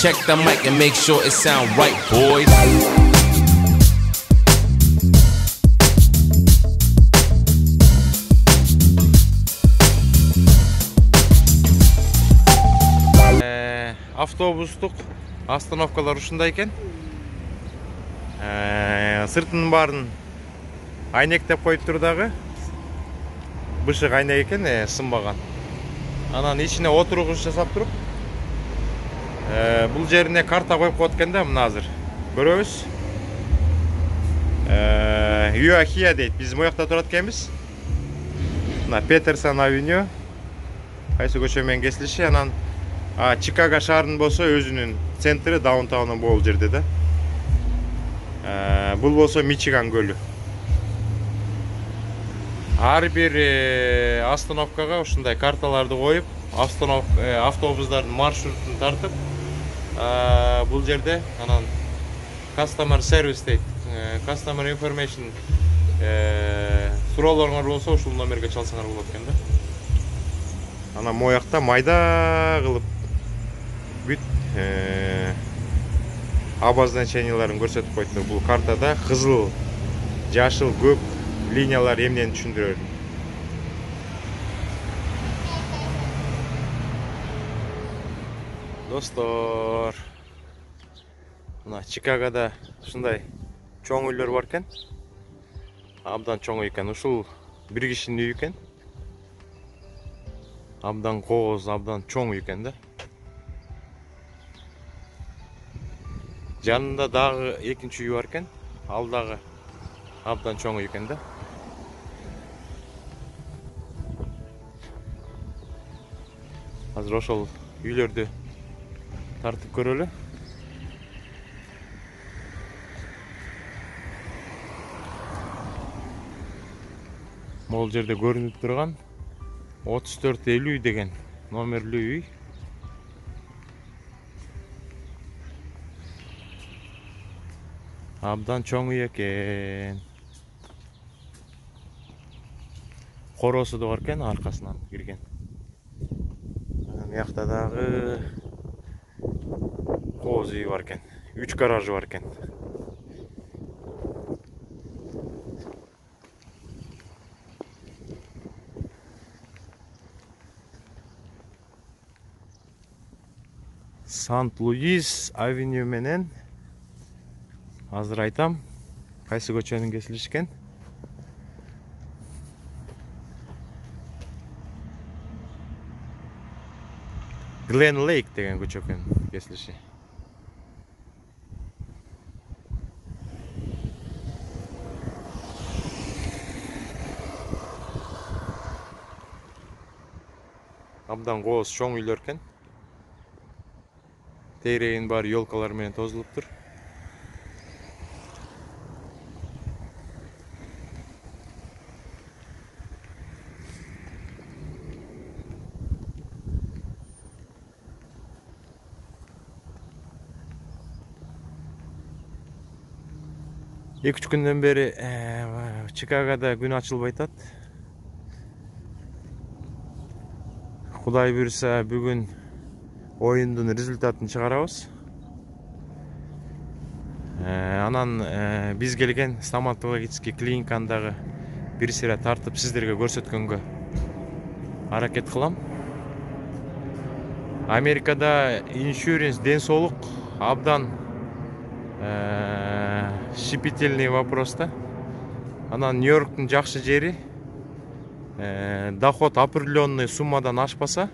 Check the mic and make sure it sound right, boys. Автобустук остановкалар ушундай экен. Сыртынын баарын айнектеп коюп тур дагы. Бышык айнек экен, сынбаган. Анан ичине отургуч жасап туруп, бул жерине карта коюп коет экен да, мына азыр. Көрөбүз. Юахия дейт. Биз моякта турат экенбиз. Мына Петерсон авеню. Кайсы көчө менен кесилиши, анан Чикаго шаарынын болсо өзүнүн центри даунтауну бул жерде да. Бул болсо Мичиган көлү. Ар бир остановкага ушундай карталарды коюп, автобустардын маршрутун тартып, бул жерде анан customer service дейт, customer information суроолоруңар болсо ушул номерге чалсаңар болот экен да. Анан моякта майда кылып бүт обозначенияларын көрсөтүп койду. Бул картада кызыл, жашыл, көк линиялар эмнени түшүндүрөр. Достор, мына Чикагода ушундай чоң үйлөр бар экен. Абдан чоң экен. Ушул бир кишинин үйү экен. Абдан кооз, абдан чоң үй экен да. Жанында дагы экинчи үй бар экен. Ал дагы абдан чоң үй экен да. Азыр ошол үйлөрдү тартып көрөлү. Могул жерде көрүнүп турган 3450 деген номерлүү үй. Абдан чоң үй экен. Коросу да бар экен, аркасынан кирген. Мыякта дагы кооз үй бар экен. 3 гаражы бар экен. Сант-Луис авеню менен азыр айтам кайсы көчөнүн кесилиши экен. Глен Лейк деген көчө экен кесилиши. Абдан кооз чоң үйлөр экен. Тегерегин бар ёлкалар менен тозулуптур. Эки-үч күндөн бери Чикагода күн ачылбай атат. Кудай буйруса бүгүн оюндун результатын чыгарабыз. Анан биз келген стоматологический клиникандагы бир сыйра тартып сиздерге көрсөткөнгө аракет кылам. Америкада иншюранс, ден соолук абдан щепетильный вопрос да. Анан Нью-Йорктун жакшы жери доход определенный суммадан ашпаса,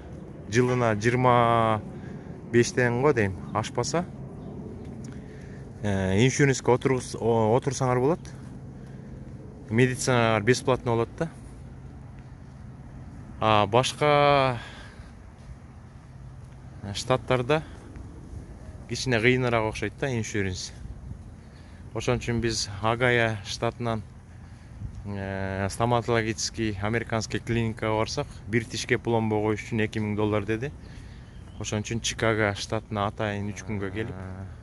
жылына 25-тен го дейм, ашпаса, иншюранска отурсаңар болот. Медициналар бесплатно болот да. Башка штаттарда кичине кыйыныраак окшойт да иншюранс. Ошон үчүн биз Агая штатынан стоматологический американский клиникага барсак, бир тишке пломба коюш үчүн $2000 деди. Ошон үчүн Чикаго штатына атайын 3 күнгө келип,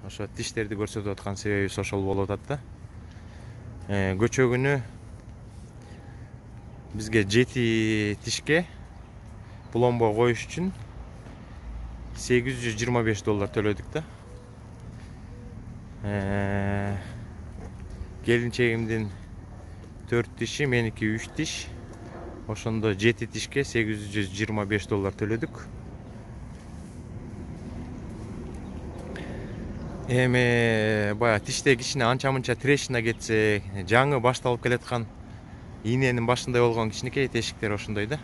ошо тиштерди көрсөтүп аткан себебибиз ошол болуп атат да. Көчө күнү бизге 7 тишке пломба коюш үчүн $825 төлөдүк да. Келинчегимдин 4 тиши, меники 3 тиш. Ошондо 7 тишке $825 төлөдүк. Эми баягы тиштеги кичине анча-мынча трешина кетсе, жаңы башталып келаткан ийненин башындай болгон кичинекей тешиктер ошондой да.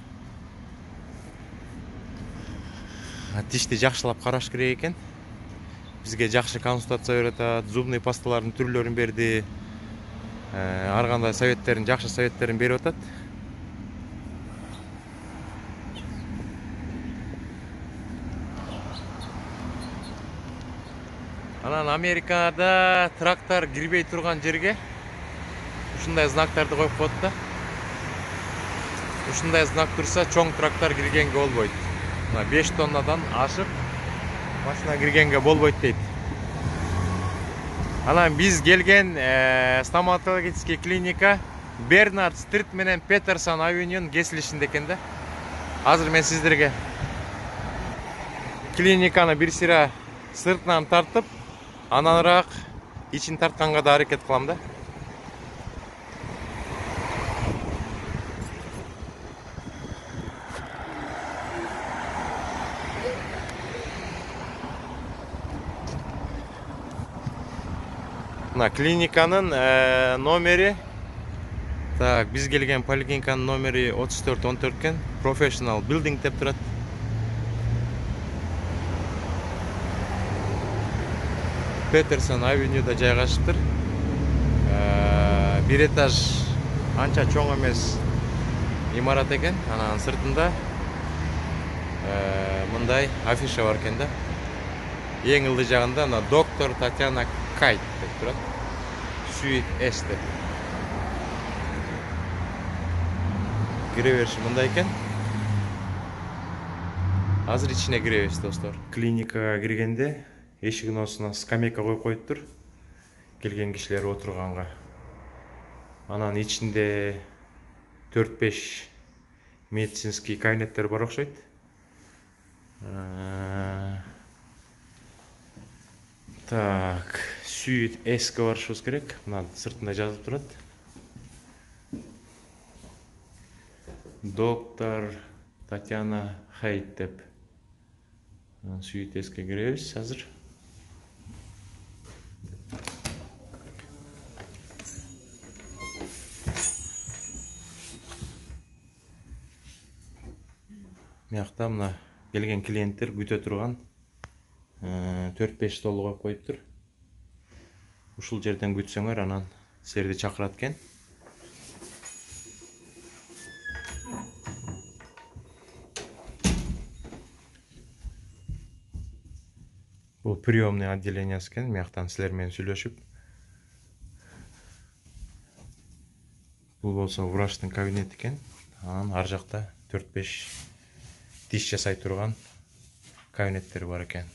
Тишти жакшылап караш керек экен. Бизге жакшы консультация берип атат, зубный пасталардын түрлөрүн берди. Ар кандай советтерин, жакшы советтерин берип атат. Анан Америкада трактор кирбей турган жерге ушундай знактарды коюп коет да. Ушундай знак турса, чоң трактор киргенге болбойт. 5 тоннадан ашып машина киргенге болбойт дейт. Анан биз келген стоматологический клиника Бернард Стрит менен Петерсон авенюнун кесилишинде экен да. Азыр мен сиздерге клиниканы бир сыйра сыртынан тартып, ананыраак ичин тартканга да аракет кылам да. Клиниканын номери, так, биз келген поликлиниканын номери 3414 экен. Professional Building деп турат. Петерсон авенюда жайгашыптыр. Бир этаж анча чоң эмес имарат экен. Анан сыртында мындай афиша бар экен да. Эң ылдый жагында доктор Татьяна Кайт деп турат. Suite S деп. Кире бериши мындай экен. Азыр ичине киребиз, достор. Клиникага киргенде эшигин осуна скамейка коюп коюптур. Келген кишилер отурганга. Анан ичинде 4-5 медицинский кабинеттер бар окшойт. Так, Suite S-ке барышыбыз керек. Мына сыртында жазылып турат. Доктор Татьяна Хайт деп. Suite S-ке киребиз азыр. Мыякта мына келген клиенттер күтө турган 4-5 стол коюп коюптур. Ушул жерден күтсөңөр, анан силерди чакырат экен. Бул приемный отделениясы экен. Мыяктан силер менен сүйлөшүп. Бул болсо врачтын кабинети экен. Анан ар жакта 4-5 тиш жасай турган кабинеттер бар экен.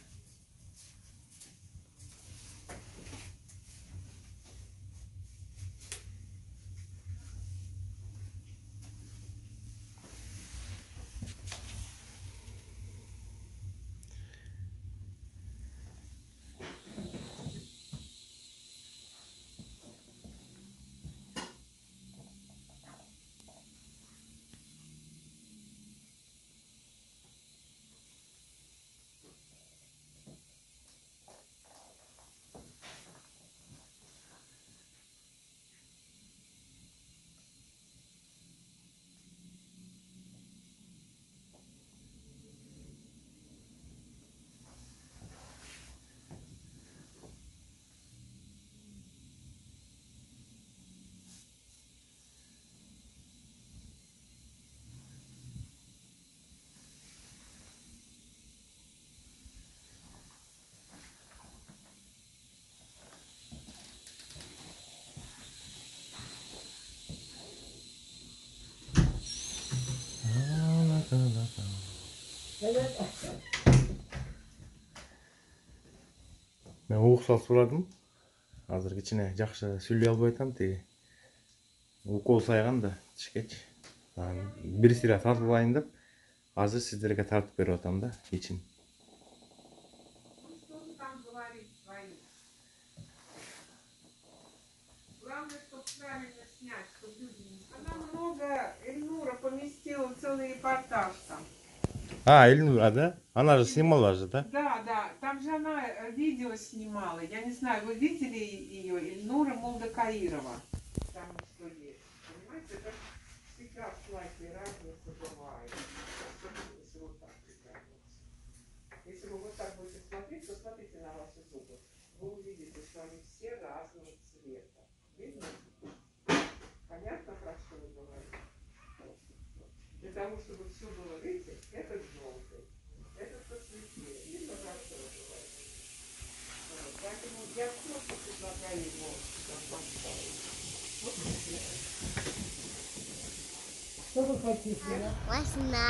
Мен ууксал сурадым. Азыр кичине жакшы сүйлөй албай атам, тиги укол сайган да тишкечи. Бир сыйра тартып алайын деп, азыр сиздерге тартып берип атам да ичин. говорить своим. Главное, чтобы правильно снять, чтобы люди не... Она много, Эльнура поместила целый репортаж там. А, Эльнура, да? Она же снимала же, да? Да, да, там же она видео снимала. Я не знаю, вы видели ее? Эльнура Молдокаирова. Там что есть. Понимаете, это всегда в платье разница бывает. Особенно если вот так прикладываться. Если вы вот так будете смотреть, то смотрите на ваши зубы. Вы увидите, что они все разного цвета. Видно? Понятно, про что вы говорите? Для того, чтобы все было, видите, этот желтый, этот посветлее. Видно, про что вы говорите? Вот. Поэтому я просто предлагаю его там поставить. Вот что вы хотите? Можно.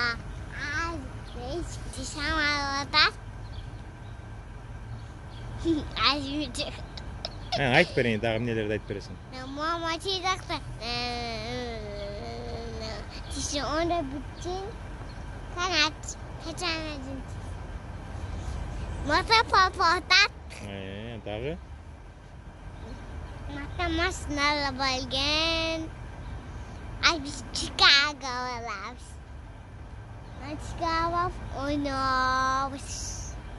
Ты сама так? Айтып берейин, дагы эмнелерди айтып бересиң? Мама чиракта. Тиши онда бүтүн. Канат. Качанадын. Мата папа так. Дагы? Мата машинала болгон. Ай биз Чикаго барабыз. Чикаго ойнобуз.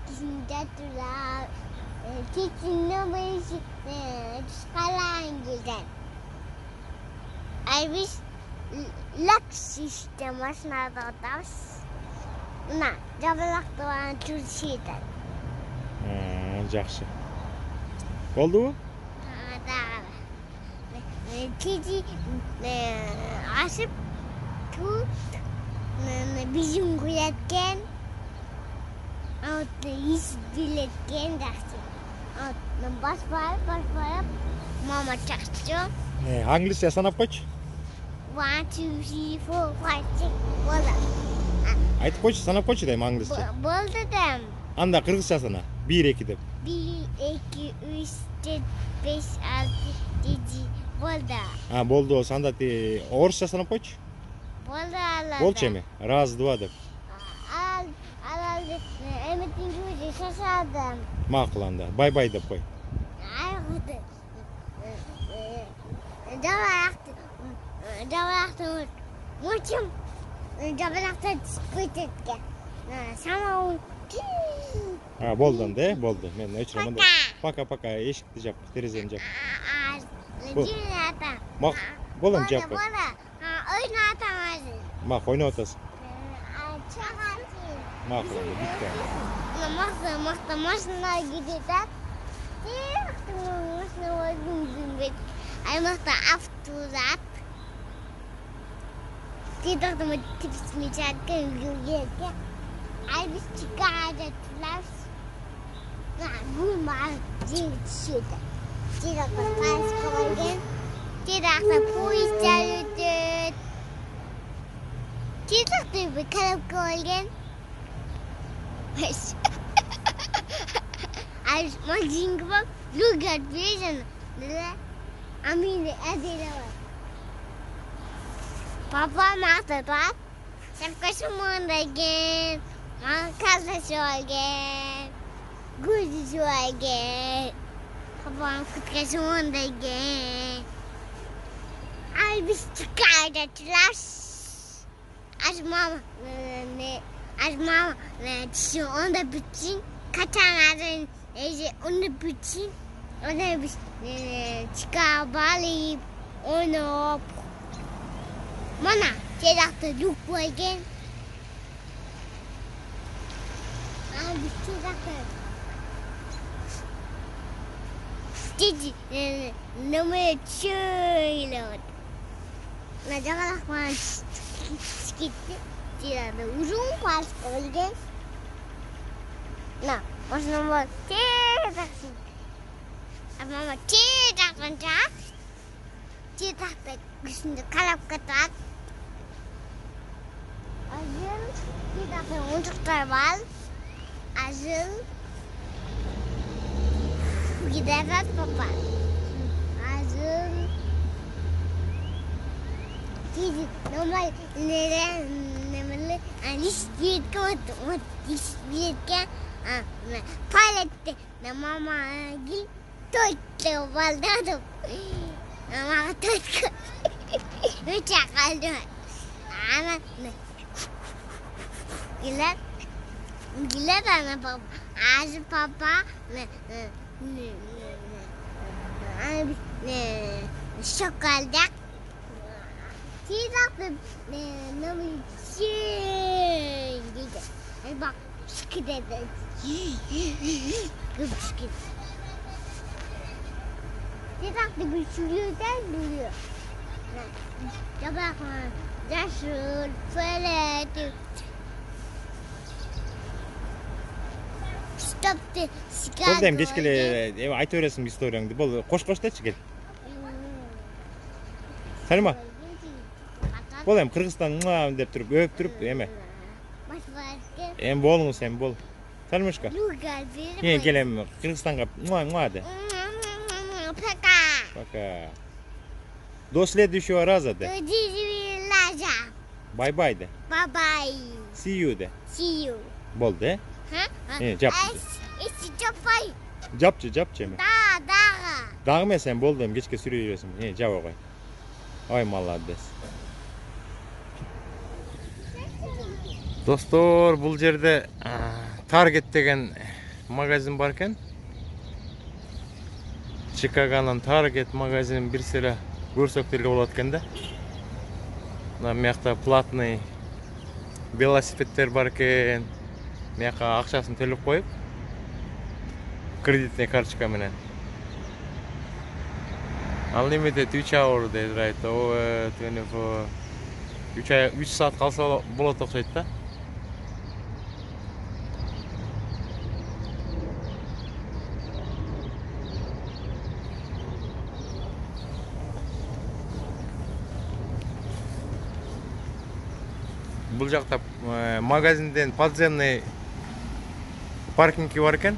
Кичинде турабыз. Кичинде бейши тушкалангылдан. Ай биз Лаксиште машинада отабыз. Мына жабылакты бана туршийди. Жакшы. Болдубу? Тиди ашып тут bizim gületken hiç biletken dersin. Baş bağırıp mama çaktı. Англисча санап койчу. 1, 2, 3, 4, 5, 6 болды. Айтып койчу, санап койчу дейм англисча. Болды дем. Анда кыргызча сана. 1 2 деп. 1, 2, 3, 4, 5, 6, 7 болды. Болду. Анда ти орусча санап койчу. Болды алады. Болчу эми. Раз, два деп. Алады. Эметин жүзі шашадым. Макул анда. Бай-бай деп кой. Айғыды. Жабалақты мочым. Жабалақты түспейтетке. Самауын. Болду анда, болду. Мен өчүрөм. Пока-пока. Эшикти жап, терезени жап. Болом жап. Oyun atamazsın. Мак, ойноп атасың. Çakarsın. Макул анда, бүттү. Мақта машина gidiyor. Машина oyun. Аймақта автозат. Тидақтым типсмечаткен жүргенге. Ай біз Чикаго тұрмыз. Бұл маған жер түседі. Тидақта қайсы қойген. Тидақта поездар өтеді. Тидақта бір қалып қойген. Ай магазинге бak. Люгат бейжен. Аминде әдейлі бар. Папа мақта бар. Шапкасы мұндайген. Маған қазасы олген. Гүзісі олген. Папам күткесі мұндайген. Ай біз Чикаго тұрмыз. Аз мама тіші онда бүтсін. Катанадың онда бүтсін. Ondan biz çıkabalıyıp oynayıp bana çedakta duk koygen. Abi çedakta dedi numara şöyle oldu. Nacakalak bana gitti. Çedakta uzun pas koygen. Na, başına bak çedakta. Mama çedakta üstünde kalap katak. Azıl çedakta uçuklar var. Azıl gider papa. Azıl dedi normal nere nemeli anis bir kod iş bir Palette. Mama gil. Tuttu baldadım. Mama tuttu. Uçak aldı. Ama Giler. Giler ana baba. Ağzı baba. Şokolada. Tidak namı dedi. Bak sıkıdı. Gıpşkı. Tidak gıpşkıyordan duruyor. Tabak mı? Dasur, fırlatı. Stoptu. Болдым кечкеле айта бересиң историяңды. Бол кош-кошточу кел. Салима. Бол эми Кыргызстан деп туруп өп туруп эме. Эми болуңуз эми бол. Салимушка. Кел эми Кыргызстанга де. Пока. Пока. До следующего раза де. Бай-бай де. Bye-bye. See you де. See you. Болду э? Жапчы. Жаппай. Жапчы эми. Да. Дагы эмес эми болду эми кечке сүрөй бересиң. Жаба кой. Ой, молодец. Достор, бул жерде Target деген магазин бар экен. Чикагонун Target магазинин бир сыйра көрсөк деле болот экен да. Мына мыякта платный велосипедтер бар экен. Мыяка акчасын төлөп коюп, кредитный карточка менен. Unlimited 3 hour дейт, right? 3 саат калса болот окшойт да. Бул жакта магазинден подземный паркинги бар экен.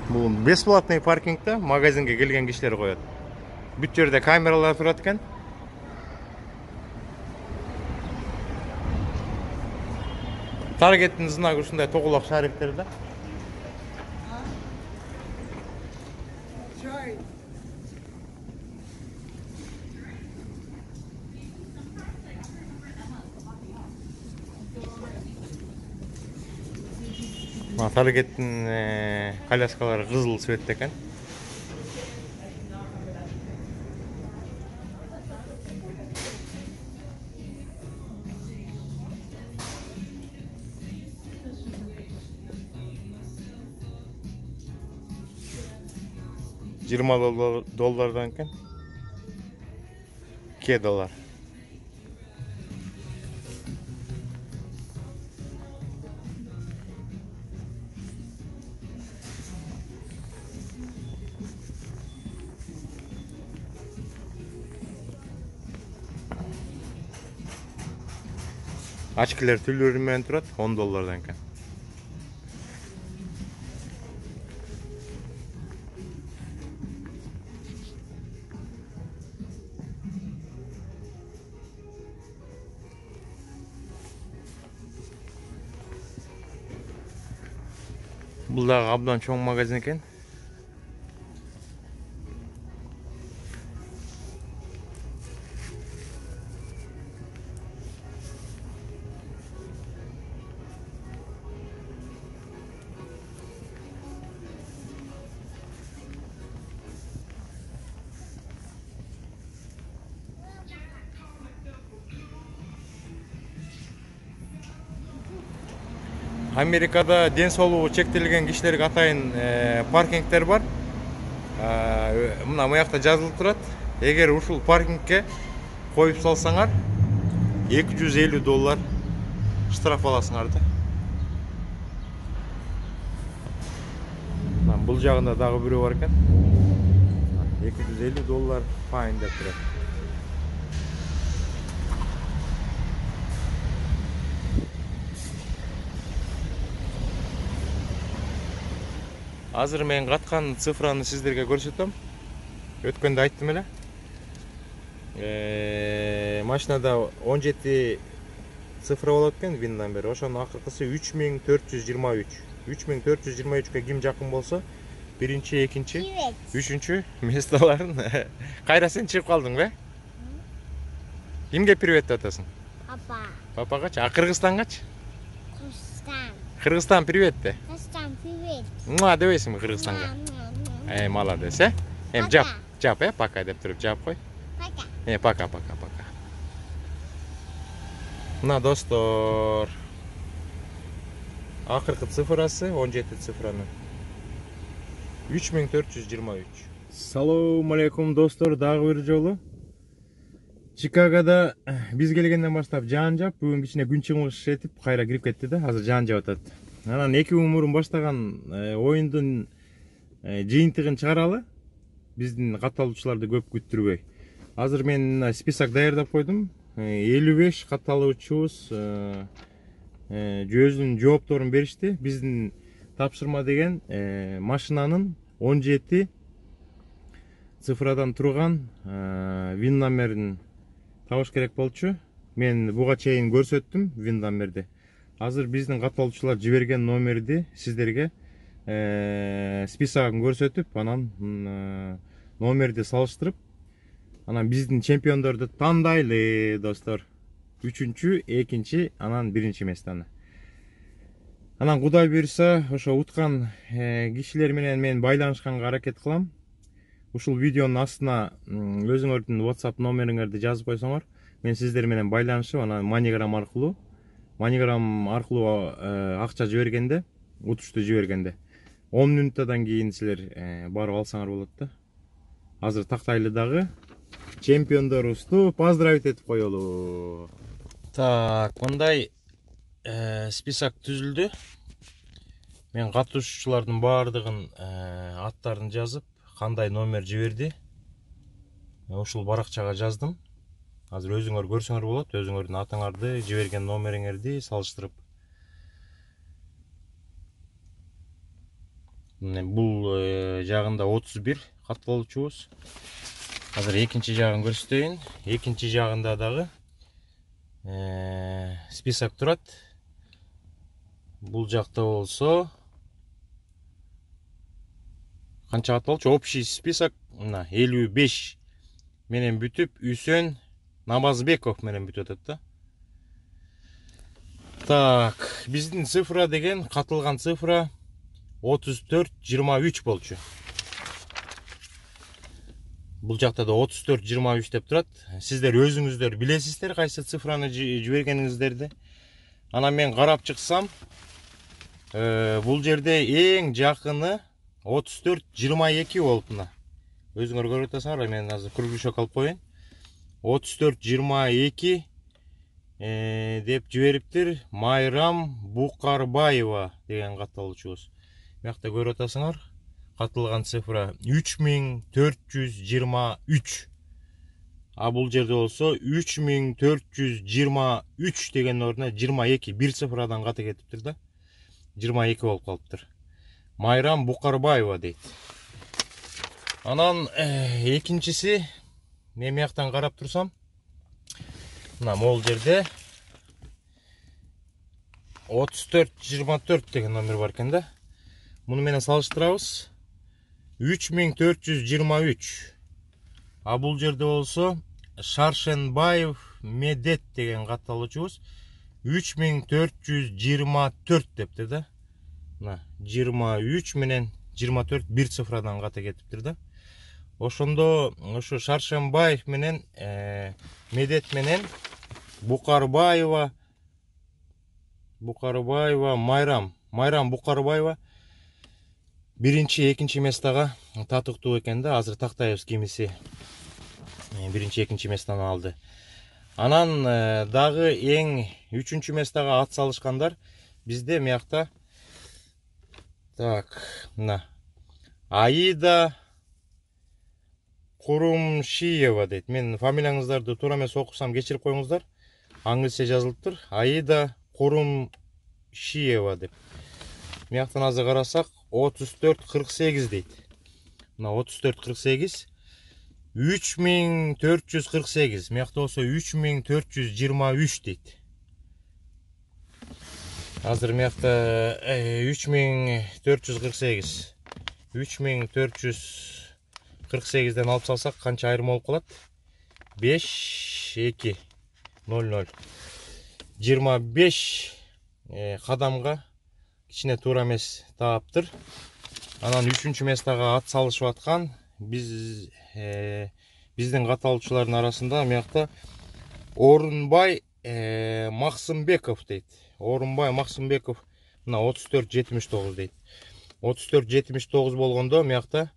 Бул бесплатный паркингде магазинге келген кишилер коет. Бүт жерде камералар турат экен. Target'in знагы ушундай тоголок шариктер да. Target'in коляскалары кызыл цветте экен. $20 экен. $2. Очкилер түрлөрү менен турат, $10 экен. Бул дагы абдан чоң магазин экен. Америкада ден соолугу чектелген кишилерге атайын паркингтер бар. Мына мыякта жазылып турат. Эгер ушул паркингке коюп салсаңар, $250 штраф аласыңар да. Бул жагында дагы бирөө бар экен. $250 файн деп турат. Азыр мен каткан цифраны сиздерге көрсөтөм. Өткөндө айттым эле. Машинада 17 цифра болот экен вин номер. Ошонун акыркысы 3423. 3423ке ким жакын болсо, биринчи, экинчи, үчүнчү местолорун. Кайра сен чыгып калдың бе? Кимге привет атасың? Папа. Папагачы? А Кыргызстангачы? Кыргызстан. Кыргызстан привет де. Кыргызстан, привет. Муа дебейсиңби Кыргызстанга? Молодец, жап, пока деп туруп жап кой. Пока. Пока. Мына достор. Акыркы цифрасы 17 цифранын. 3423. Салам алейкум достор, дагы бир жолу. Чикагода биз келгенден баштап жаан жап, бүгүн кичине күн чыгыш этип кайра кирип кетти да, азыр жаан жап атат. Анан 2 мурун баштаган оюндун жыйынтыгын чыгаралы. Биздин катталуучуларды көп күттүрбөй. Азыр мен список даярдап койдум. 55 катталуучубуз өзүнүн жоопторун беришти. Биздин тапшырма деген машинанын 17 цифрадан турган вин номерин табыш керек болчу. Мен буга чейин көрсөттүм вин номерди. Азыр биздин катталуучулар жиберген номерди сиздерге списогун көрсөтүп, анан номерди салыштырып, анан биздин чемпиондорду тандайлы достор. 3-чү, 2-чи, анан 1-чи местаны. Анан Кудай буйрса, ошо уткан кишилер менен мен байланышканга аракет кылам. Ушул видеонун астына өзүңөрдүн WhatsApp номериңерди жазып койсоңор, мен сиздер менен байланышып, анан маниграм аркылуу акча жибергенде, утушту жибергенде 10 мүнөттөн кийин силер барып алсаңар болот да. Азыр тактайлы дагы чемпиондорубузду поздравить этип коелу. Так, мындай список түзүлдү. Мен катышуучулардын баардыгын аттарын жазып, кандай номер жиберди, ушул баракчага жаздым. Азыр өзүңөр көрсөңөр болот, өзүңөрдүн атыңарды, жиберген номериңерди салыштырып. Бул жагында 31 катталуучубуз. Азыр экинчи жагын көрсөтөйүн. Экинчи жагында дагы список турат. Бул жакта болсо канча катталчу? Общий список мына 55 менен бүтүп, Үсөн Намазбеков менен бүтүп атат да. Так, биздин цифра деген катылган цифра 34-23 болчу. Бул жакта да 34-23 деп турат. Сиздер өзүңүздөр билесиздер кайсы цифраны жибергениңиздерди. Анан мен карап чыксам, бул жерде эң жакыны 34-22 болуп мына. Өзүңөр көрүп атасыңар, мен азыр кругляшок алып коеюн. 34-22 деп жибериптир Майрам Букарбаева деген катталуучубуз. Мыякта көрүп атасыңар, катылган цифра 3423. А бул жерде болсо 3423 деген ордуна 22, бир цифрадан каты кетиптир да. 22 болуп калыптыр. Майрам Букарбаева дейт. Анан экинчиси, мен мыяктан карап турсам, мына могул жерде 34-24 деген номер бар экен да. Муну менен салыштырабыз. 3423. А бул жерде болсо Шаршенбаев Медет деген катталуучубуз 3424 дептир да. Мына 23 менен 24 бир цифрадан каты кетиптир да. Ошондо ошо Шаршенбаев менен Медет менен Букарбаева Майрам Букарбаева биринчи, экинчи местага татыктуу экен да. Азыр тактайбыз кимиси биринчи, экинчи местаны алды. Анан дагы эң 3-чү местага ат салышкандар бизде мыякта. Так, мына Аида Курумшиева дейт. Мен фамилияңыздарды туура эмес окусам кечирип коюңуздар. Англисче жазылыптыр. Аида Курумшиева деп. Мыяктан азыр карасак 34.48 deyт. Мына 34.48 3448. Мыякта болсо 3423 дейт. Азыр мыякта 3448. 3448ден алып салсак канча айрым болуп калат? 5 2 00 25 кадамга кичине туура эмес тааптыр. Анан 3-чү местага ат салышып аткан биздин каталуучулардын арасында мыякта Орунбай Максымбеков дейт. Орунбай Максымбеков мына 3479 дейт. 3479 болгондо мыякта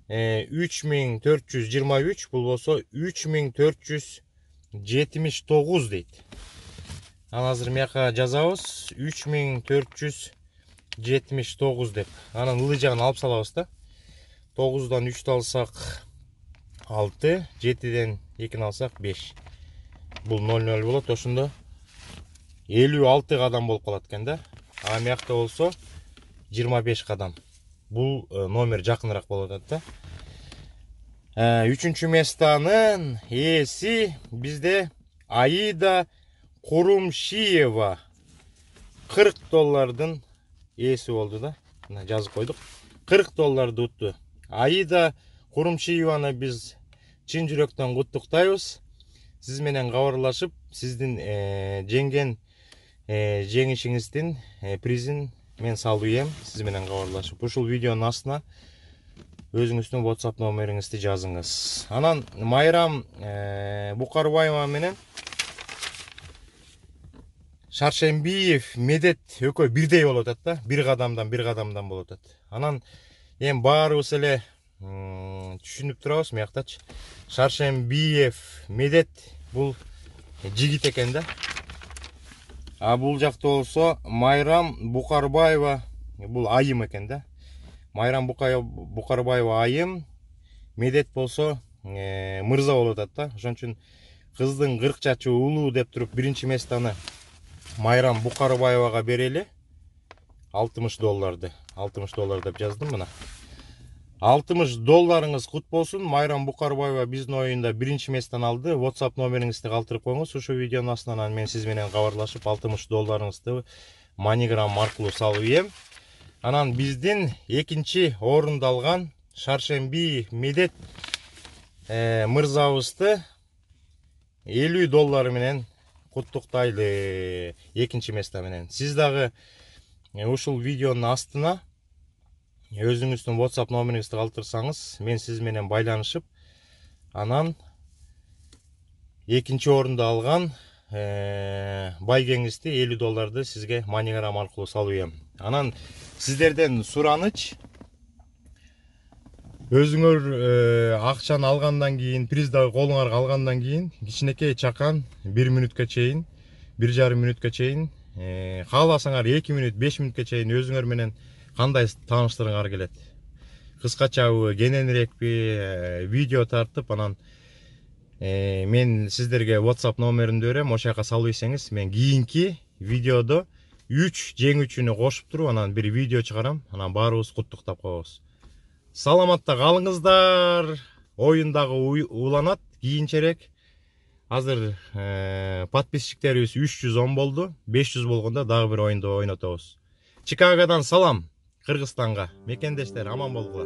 3423 бул болсо 3479 дейт. Анан азыр мыяка жазабыз 3479 деп. Анан ылдый жагын алып салабыз да. 9дан 3 алсак 6, 7ден 2 алсак 5. Бул 00 болот. Ошондо 56 кадам болуп калат экен да. А мыякта болсо 25 кадам. Бул номер жакыныраак болуп атат да. 3-чү местанын ээси бизде Аида Курумшиева. $40 ээси болду да. Мына жазып койдук. $40 утту. Аида Курумшиеваны биз чын жүрөктөн куттуктайбыз. Сиз менен кабарлашып, сиздин жеңген жеңишиңиздин призин мен салуу эм. Сиз менен кабарлашып, ушул видеонун астына өзүңүздүн WhatsApp номериңизди жазыңыз. Анан Майрам Букарбаева менен Шаршембиев Медет экөө бирдей болуп атат да. Бир кадамдан болуп атат. Анан эми баарыбыз эле түшүнүп турабыз мыяктачы. Шаршембиев Медет бул жигит экен да. А бул жакта болсо Майрам Букарбаева бул айым экен да. Майрам Букарбаева айым, Медет болсо мырза болуп атат да. Ошон үчүн кыздын 40 жашы улуу деп туруп биринчи местаны Майрам Букарбаевага берели. $60. $60 деп жаздым мына. $60 кут болсун. Майрам Букарбаева биздин оюнда биринчи месттен алды. WhatsApp номериңизди калтырып коюңуз. Ошо видеонун астынан мен сиз менен кабарлашып $60 MoneyGram аркылуу салып ем. Анан биздин экинчи орунду алган Шаршембиев Медет мырзабызды $50 менен куттуктайлы. Экинчи места менен. Сиз дагы ушул видеонун астына өзүңүздүн WhatsApp номериңизди калтырсаңыз, мен сиз менен байланышып, анан экинчи орунду алган байгеңизди $50 сизге MoneyGram аркылуу салып ем. Анан сиздерден сураныч, өзүңөр акчаны алгандан кийин, приз дагы колуңарга алгандан кийин кичинекей чакан 1 мүнөткө чейин, 1,5 мүнөткө чейин, кааласаңар 2 мүнөт, 5 мүнөткө чейин өзүңөр менен кандай тааныштырыңар келет. Кыскачабы, кененирээкпи видео тартып, анан мен сиздерге WhatsApp номеримди берем, ошол жака салып ийсеңиз, мен кийинки видеодо 3 жеңүүчүнү кошуп туруп, анан бир видео чыгарам, анан баарыбыз куттуктап коебуз. Саламатта калыңыздар. Оюн дагы уланат кийинчерээк. Азыр подписчиктерибиз 310 болду. 500 болгондо дагы бир оюнду ойнотобуз. Чикагодан салам. Кыргызстанга. Мекендештер аман болгула.